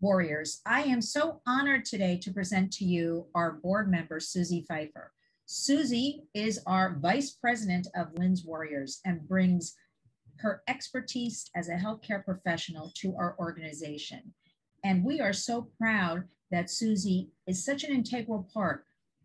Warriors. I am so honored today to present to you our board member, Susie Pfeiffer. Susie is our vice president of Lynn's Warriors and brings her expertise as a healthcare professional to our organization. And we are so proud that Susie is such an integral part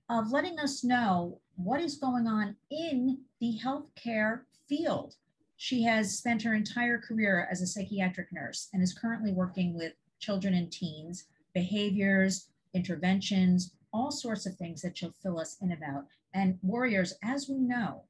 of letting us know what is going on in the healthcare field. She has spent her entire career as a psychiatric nurse and is currently working with children and teens, behaviors, interventions, all sorts of things that she'll fill us in about. And Warriors, as we know,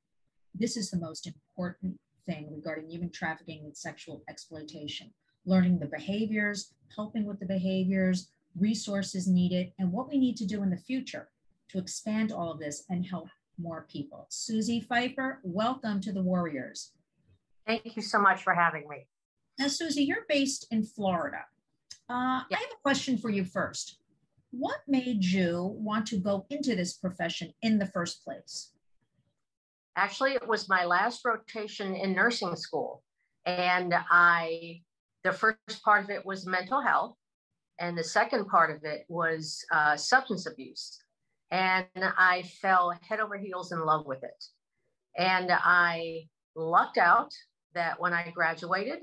this is the most important thing regarding human trafficking and sexual exploitation. Learning the behaviors, helping with the behaviors, resources needed, and what we need to do in the future to expand all of this and help more people. Susie Pfeiffer, welcome to the Warriors. Thank you so much for having me. Now, Susie, you're based in Florida. I have a question for you first. What made you want to go into this profession in the first place? Actually, it was my last rotation in nursing school. And the first part of it was mental health. And the second part of it was substance abuse. And I fell head over heels in love with it. And I lucked out that when I graduated,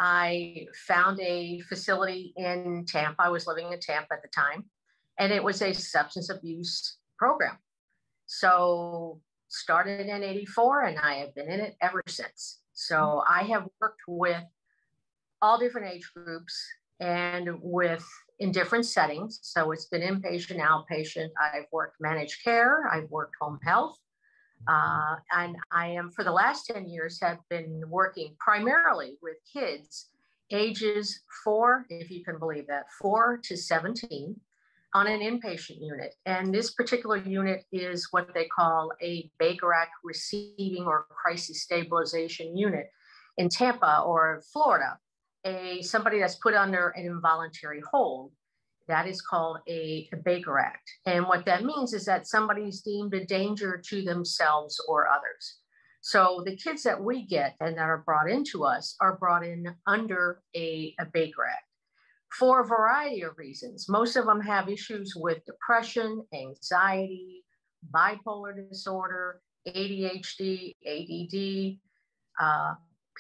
I found a facility in Tampa. I was living in Tampa at the time, and it was a substance abuse program. So started in '84, and I have been in it ever since. So I have worked with all different age groups and in different settings. So it's been inpatient, outpatient. I've worked managed care. I've worked home health. And I am, for the last 10 years, have been working primarily with kids ages 4, if you can believe that, 4 to 17 on an inpatient unit. And this particular unit is what they call a Baker Act receiving or crisis stabilization unit in Tampa or Florida. Somebody that's put under an involuntary hold. That is called a Baker Act. And what that means is that somebody's deemed a danger to themselves or others. So the kids that we get and that are brought into us are brought in under a Baker Act for a variety of reasons. Most of them have issues with depression, anxiety, bipolar disorder, ADHD, ADD,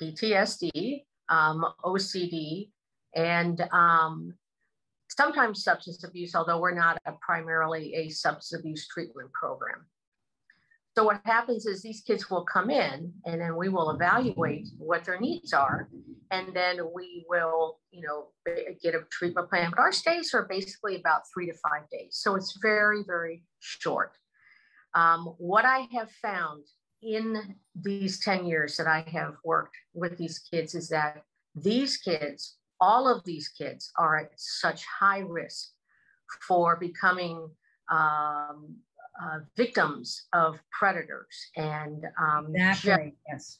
PTSD, OCD, and sometimes substance abuse, although we're not primarily a substance abuse treatment program. So what happens is these kids will come in and then we will evaluate what their needs are. And then we will, get a treatment plan. But our stays are basically about 3 to 5 days. So it's very, very short. What I have found in these 10 years that I have worked with these kids is that these kids, all of these kids are at such high risk for becoming victims of predators and exactly. Yes.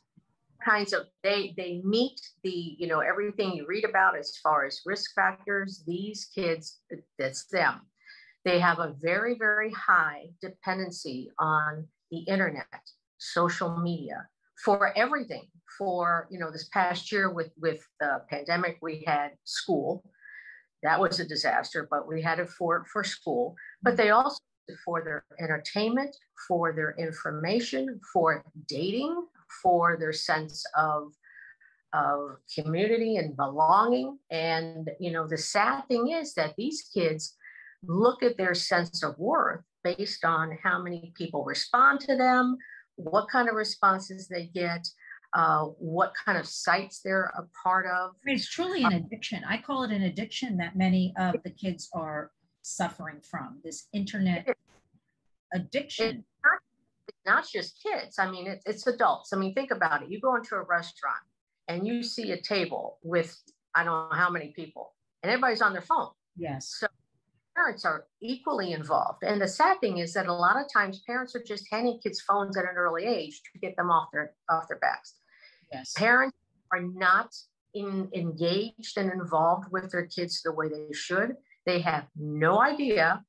Kinds of, they meet the, everything you read about as far as risk factors. These kids, that's them. They have a very, very high dependency on the internet, social media, for everything. For, this past year with the pandemic, we had school. That was a disaster, but we had it for school. But they also, for their entertainment, for their information, for dating, for their sense of community and belonging. And, the sad thing is that these kids look at their sense of worth based on how many people respond to them, what kind of responses they get, what kind of sites they're a part of. It's truly an addiction. I call it an addiction that many of the kids are suffering from, this internet addiction. It's not just kids. I mean, it's adults. I mean, think about it. You go into a restaurant and you see a table with, I don't know how many people, and everybody's on their phone. Yes. So parents are equally involved. And the sad thing is that a lot of times parents are just handing kids phones at an early age to get them off their backs. Yes. Parents are not engaged and involved with their kids the way they should. They have no idea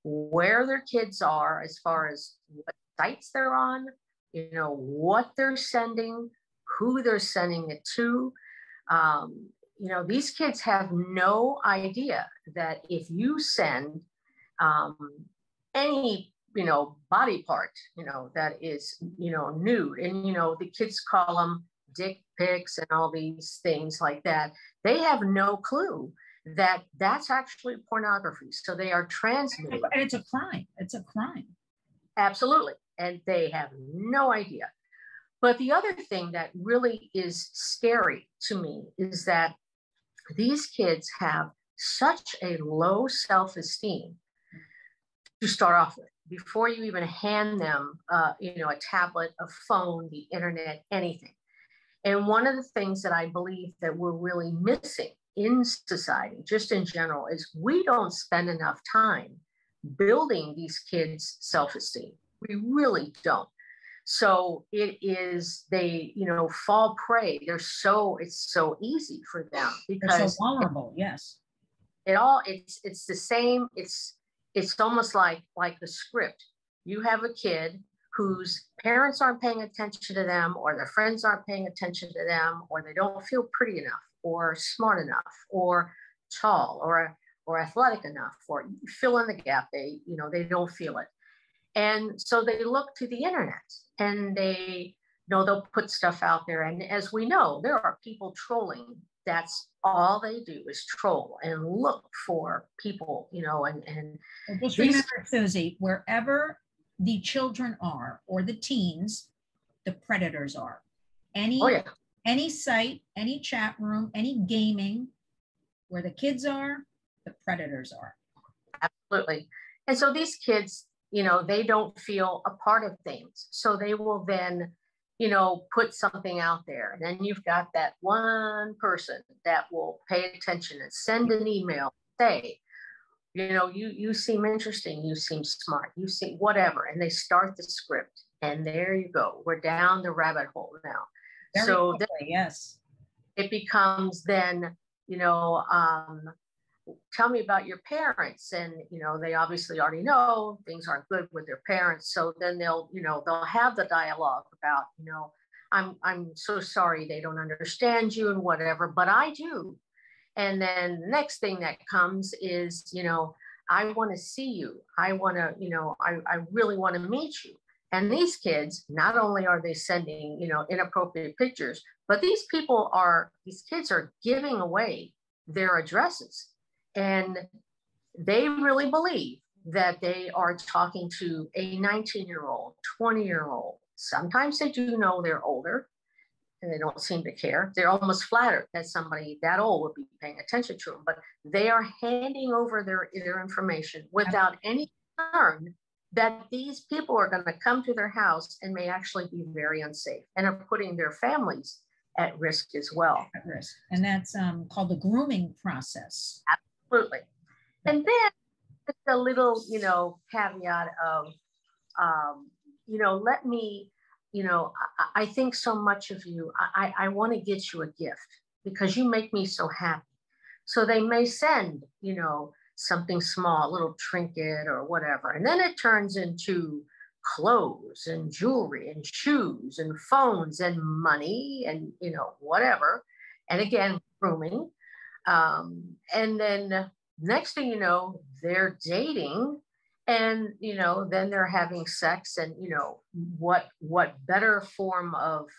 where their kids are as far as what sites they're on, what they're sending, who they're sending it to. these kids have no idea that if you send any, body part, that is, nude, and, the kids call them dick pics and all these things like that. They have no clue that that's actually pornography. So they are transmitting. And it's a crime. It's a crime. Absolutely. And they have no idea. But the other thing that really is scary to me is that these kids have such a low self-esteem to start off with, before you even hand them, a tablet, a phone, the internet, anything. And one of the things that I believe that we're really missing in society, just in general, is we don't spend enough time building these kids' self-esteem. We really don't. So it is, they, fall prey. It's so easy for them because they're so vulnerable. Yes. It's the same. It's almost like the script. You have a kid whose parents aren't paying attention to them, or their friends aren't paying attention to them, or they don't feel pretty enough or smart enough or tall or athletic enough, or fill in the gap. They don't feel it. And so they look to the internet, and they'll put stuff out there. And as we know, there are people trolling. That's all they do is troll and look for people, and just remember, Susie, wherever the children are or the teens, the predators are. Any site, any chat room, any gaming, where the kids are, the predators are. Absolutely. And so these kids, they don't feel a part of things. So they will then, put something out there. And then you've got that one person that will pay attention and send an email, say, you seem interesting, you seem smart, you seem whatever. And they start the script. And there you go. We're down the rabbit hole now. Very quickly, yes. It becomes then, tell me about your parents. And, they obviously already know things aren't good with their parents. So then they'll have the dialogue about, I'm so sorry they don't understand you and whatever, but I do. And then the next thing that comes is, I want to see you. I want to, I really want to meet you. And these kids, not only are they sending, inappropriate pictures, but these kids are giving away their addresses. And they really believe that they are talking to a 19-year-old, 20-year-old. Sometimes they do know they're older, and they don't seem to care. They're almost flattered that somebody that old would be paying attention to them, but they are handing over their information without any concern that these people are going to come to their house and may actually be very unsafe and are putting their families at risk as well. At risk. And that's called the grooming process. Absolutely. And then just a little, caveat of, let me, I think so much of you. I want to get you a gift because you make me so happy. So they may send, something small, a little trinket or whatever. And then it turns into clothes and jewelry and shoes and phones and money and, whatever. And again, grooming. And then next thing you know, they're dating, and, then they're having sex, and, what better form of,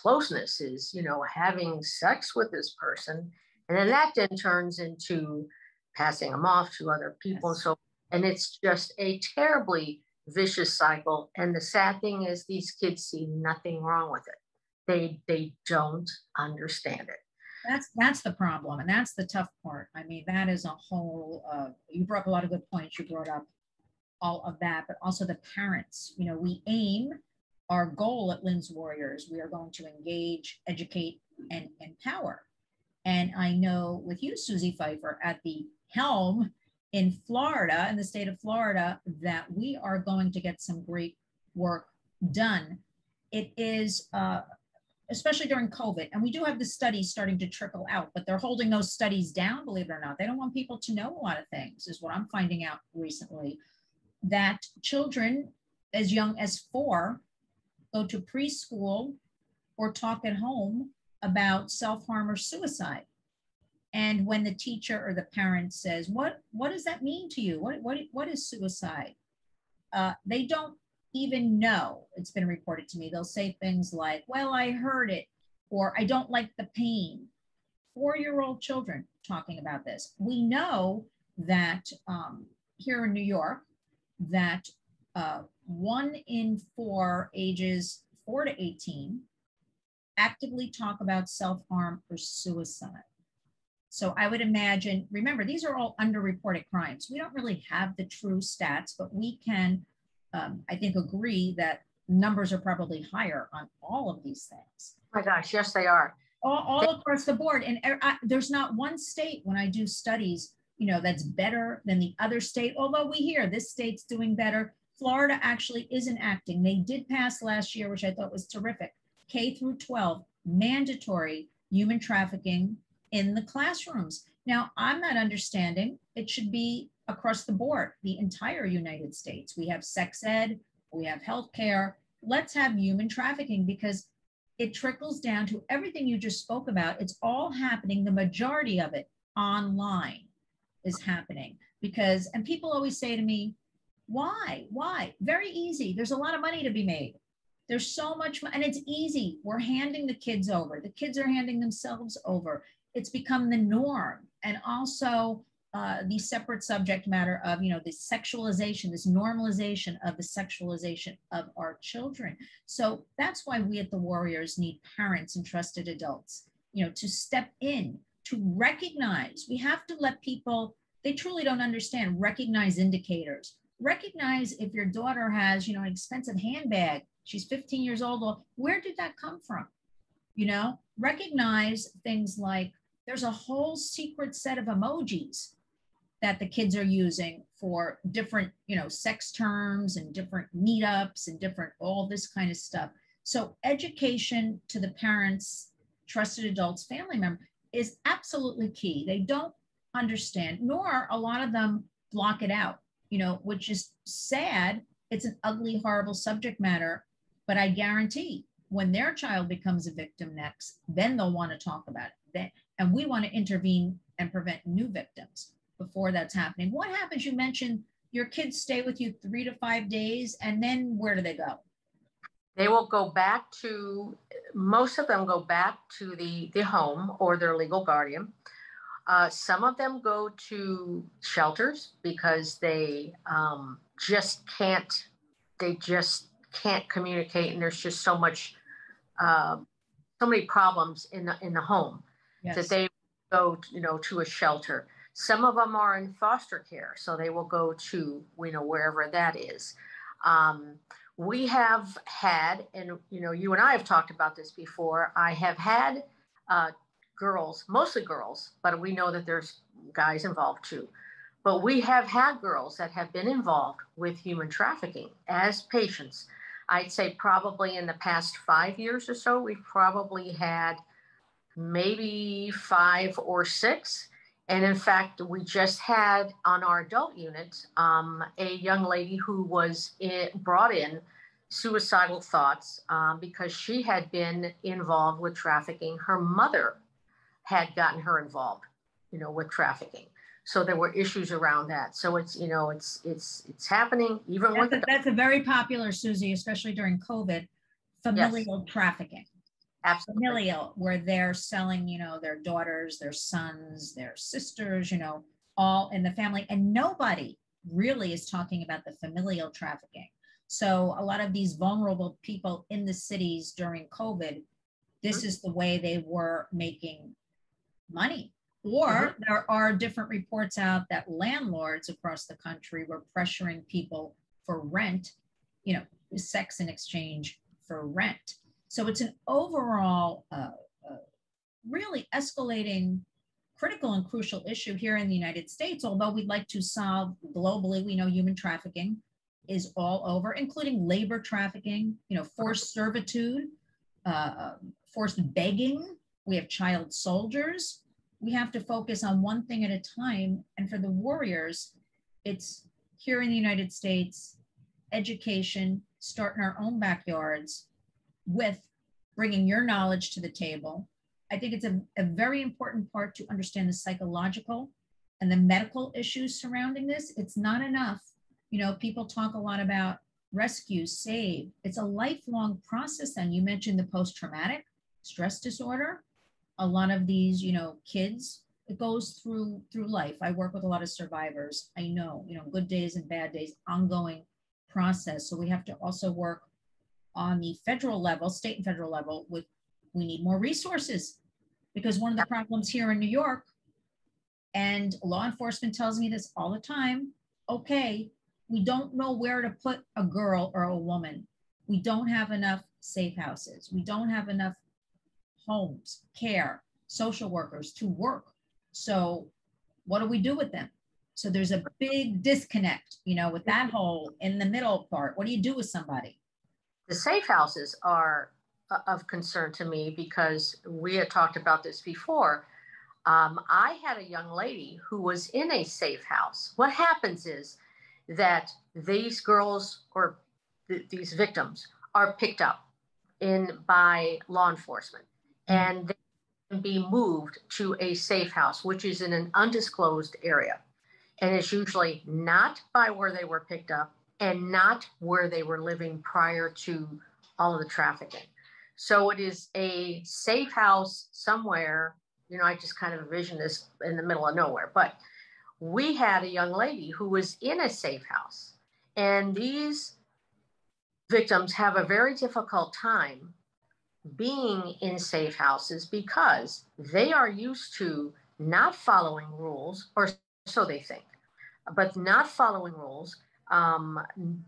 closeness is, having sex with this person. And then that then turns into passing them off to other people. Yes. And it's just a terribly vicious cycle. And the sad thing is these kids see nothing wrong with it. They don't understand it. That's the problem. And that's the tough part. I mean, that is a whole, you brought up a lot of good points. You brought up all of that, but also the parents. We aim, our goal at Lynn's Warriors, we are going to engage, educate, and empower. And I know with you, Susie Pfeiffer, at the helm in Florida, in the state of Florida, that we are going to get some great work done. It is, especially during COVID, and we do have the studies starting to trickle out, but they're holding those studies down, believe it or not. They don't want people to know a lot of things, is what I'm finding out recently, that children as young as 4 go to preschool or talk at home about self-harm or suicide. And when the teacher or the parent says, what does that mean to you? What is suicide? They don't even know. It's been reported to me. They'll say things like, well, I heard it, or I don't like the pain. 4-year-old children talking about this. We know that here in New York, that 1 in 4 ages 4 to 18 actively talk about self-harm or suicide. So I would imagine, remember, these are all underreported crimes. We don't really have the true stats, but we can, I think, agree that numbers are probably higher on all of these things. Oh my gosh, yes, they are. All across the board. And there's not one state when I do studies, that's better than the other state. Although we hear this state's doing better. Florida actually is enacting. They did pass last year, which I thought was terrific. K through 12, mandatory human trafficking in the classrooms. Now, I'm not understanding. It should be across the board, the entire United States. We have sex ed, we have healthcare. Let's have human trafficking, because it trickles down to everything you just spoke about. It's all happening, the majority of it online is happening. Because, and people always say to me, why? Very easy. There's a lot of money to be made. There's so much, and it's easy. We're handing the kids over. The kids are handing themselves over. It's become the norm. And also the separate subject matter of, the sexualization, this normalization of the sexualization of our children. So that's why we at the Warriors need parents and trusted adults, to step in, to recognize. We have to let people, they truly don't understand, recognize indicators. Recognize if your daughter has, an expensive handbag, she's 15 years old, well, where did that come from? Recognize things like there's a whole secret set of emojis that the kids are using for different, sex terms and different meetups and different, all this kind of stuff. So education to the parents, trusted adults, family member is absolutely key. They don't understand, nor a lot of them block it out, which is sad. It's an ugly, horrible subject matter, but I guarantee when their child becomes a victim next, then they'll want to talk about it. And we want to intervene and prevent new victims before that's happening. What happens? You mentioned your kids stay with you 3 to 5 days, and then where do they go? They will go back to, most of them go back to the home or their legal guardian. Some of them go to shelters because they just can't communicate, and there's just so many problems in the home. Yes. That they go, to a shelter. Some of them are in foster care, so they will go to, wherever that is. We have had, and you and I have talked about this before, I have had girls, mostly girls, but we know that there's guys involved too. But we have had girls that have been involved with human trafficking as patients. I'd say probably in the past 5 years or so, we've probably had maybe 5 or 6. And in fact, we just had on our adult unit a young lady who was brought in suicidal thoughts because she had been involved with trafficking. Her mother had gotten her involved, with trafficking. So there were issues around that. So it's happening even with that's a very popular, Susie, especially during COVID, familial trafficking. Absolutely. Familial, where they're selling, their daughters, their sons, their sisters, all in the family. And nobody really is talking about the familial trafficking. So a lot of these vulnerable people in the cities during COVID, this is the way they were making money. Or there are different reports out that landlords across the country were pressuring people for rent, sex in exchange for rent. So it's an overall really escalating critical and crucial issue here in the United States, although we'd like to solve globally. We know human trafficking is all over, including labor trafficking, forced servitude, forced begging. We have child soldiers. We have to focus on one thing at a time. And for the Warriors, it's here in the United States, education, start in our own backyards with bringing your knowledge to the table, I think it's a very important part to understand the psychological and the medical issues surrounding this. It's not enough. You know, people talk a lot about rescue, save. It's a lifelong process. And you mentioned the post-traumatic stress disorder. A lot of these, you know, kids, it goes through life. I work with a lot of survivors. I know, you know, good days and bad days, ongoing process. So we have to also work on the federal level, state and federal level, with we need more resources, because one of the problems here in New York, and law enforcement tells me this all the time, okay, we don't know where to put a girl or a woman. We don't have enough safe houses. We don't have enough homes, care, social workers to work. So what do we do with them? So there's a big disconnect, you know, with that whole in the middle part. What do you do with somebody? The safe houses are of concern to me because we had talked about this before. I had a young lady who was in a safe house. What happens is that these girls or these victims are picked up by law enforcement, and they can be moved to a safe house, which is in an undisclosed area. And it's usually not by where they were picked up and not where they were living prior to all of the trafficking. So it is a safe house somewhere. You know, I just kind of envision this in the middle of nowhere. But we had a young lady who was in a safe house. And these victims have a very difficult time being in safe houses because they are used to not following rules, or so they think, but not following rules,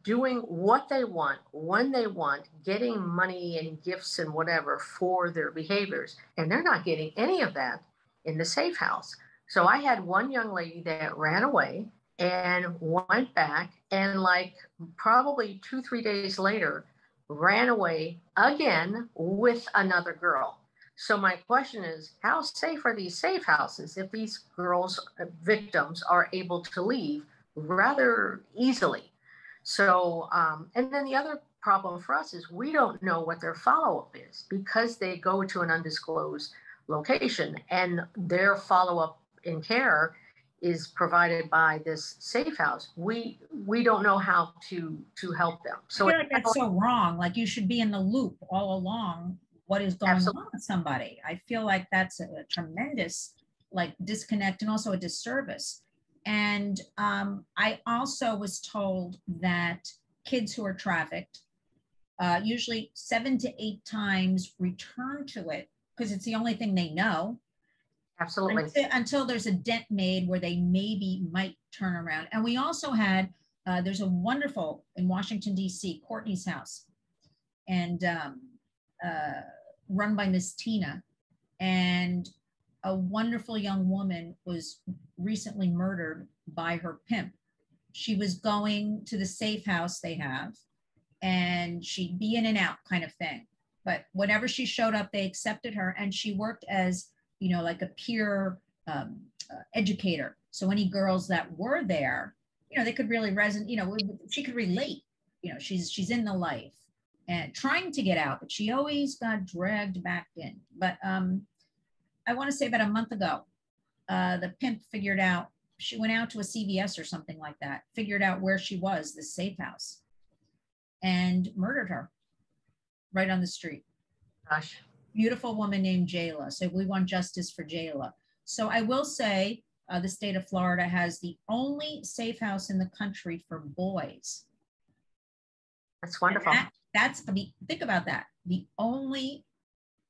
doing what they want, when they want, getting money and gifts and whatever for their behaviors. And they're not getting any of that in the safe house. So I had one young lady that ran away and went back, and like probably 2-3 days later, ran away again with another girl. So my question is, how safe are these safe houses if these girls, victims, are able to leave rather easily? So, and then the other problem for us is we don't know what their follow-up is because they go to an undisclosed location, and their follow-up in care is provided by this safe house. We don't know how to help them. So I feel like that's so wrong. Like you should be in the loop all along what is going on with somebody. I feel like that's a tremendous like disconnect and also a disservice. And I also was told that kids who are trafficked usually 7 to 8 times return to it because it's the only thing they know. Absolutely. Until there's a dent made where they maybe might turn around. And we also had, there's a wonderful, in Washington, D.C., Courtney's House, and run by Miss Tina. And a wonderful young woman was recently murdered by her pimp. She was going to the safe house they have, and she'd be in and out kind of thing. But whenever she showed up, they accepted her, and she worked as, you know, like a peer educator. So any girls that were there, you know, they could really resonate, you know, she could relate, you know, she's in the life and trying to get out, but she always got dragged back in. But I want to say about a month ago, the pimp figured out, she went out to a CVS or something like that, figured out where she was, the safe house, and murdered her right on the street. Gosh. Beautiful woman named Jayla. So we want justice for Jayla. So I will say the state of Florida has the only safe house in the country for boys. That's wonderful. Think about that. The only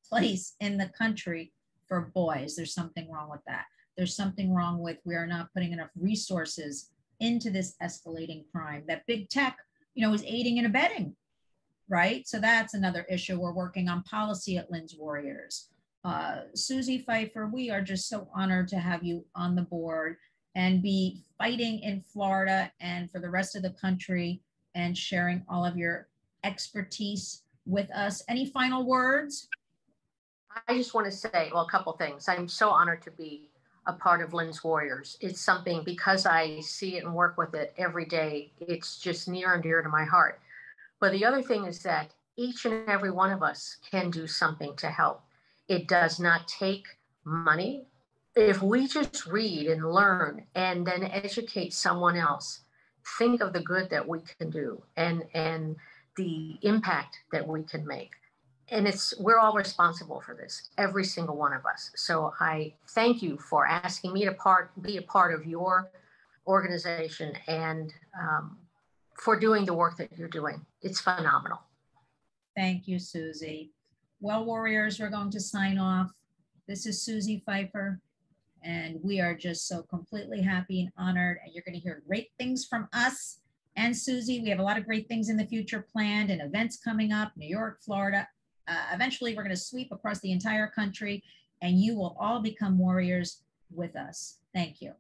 place in the country for boys. There's something wrong with that. There's something wrong with we are not putting enough resources into this escalating crime that big tech, you know, is aiding and abetting. Right? So that's another issue. We're working on policy at Lynn's Warriors. Susie Pfeiffer, we are just so honored to have you on the board and be fighting in Florida and for the rest of the country and sharing all of your expertise with us. Any final words? I just want to say, well, a couple things. I'm so honored to be a part of Lynn's Warriors. It's something, because I see it and work with it every day, it's just near and dear to my heart. But the other thing is that each and every one of us can do something to help. It does not take money. If we just read and learn and then educate someone else, think of the good that we can do and the impact that we can make. And we're all responsible for this, every single one of us. So I thank you for asking me to be a part of your organization and for doing the work that you're doing. It's phenomenal. Thank you, Susie. Well, warriors, we're going to sign off. This is Susie Pfeiffer, and we are just so completely happy and honored. And you're going to hear great things from us and Susie. We have a lot of great things in the future planned and events coming up, New York, Florida. Eventually, we're going to sweep across the entire country, and you will all become warriors with us. Thank you.